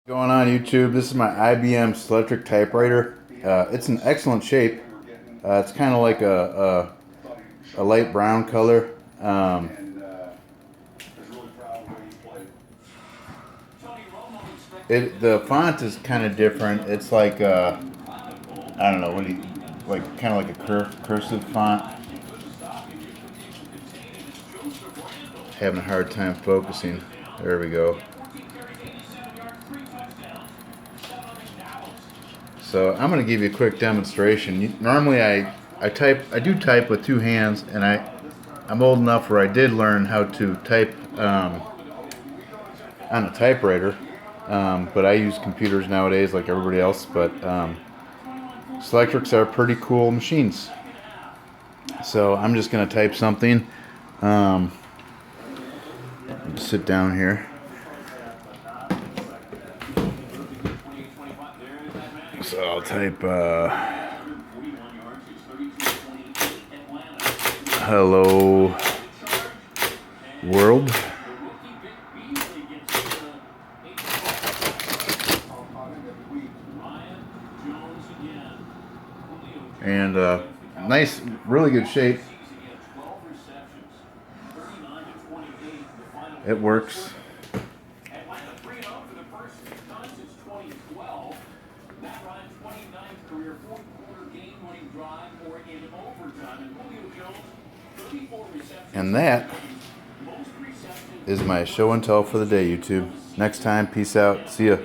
Going on YouTube, this is my IBM Selectric Typewriter. It's in excellent shape. It's kind of like a light brown color. The font is kind of different. It's like I don't know, what do you, like kind of like a cursive font. Having a hard time focusing. There we go. So I'm going to give you a quick demonstration. Normally I do type with two hands, and I'm old enough where I did learn how to type on a typewriter, but I use computers nowadays like everybody else. But Selectrics are pretty cool machines. So I'm just going to type something. Sit down here. So I'll type hello world. And nice, really good shape. It works. And that is my show and tell for the day, YouTube. Next time, peace out. See ya.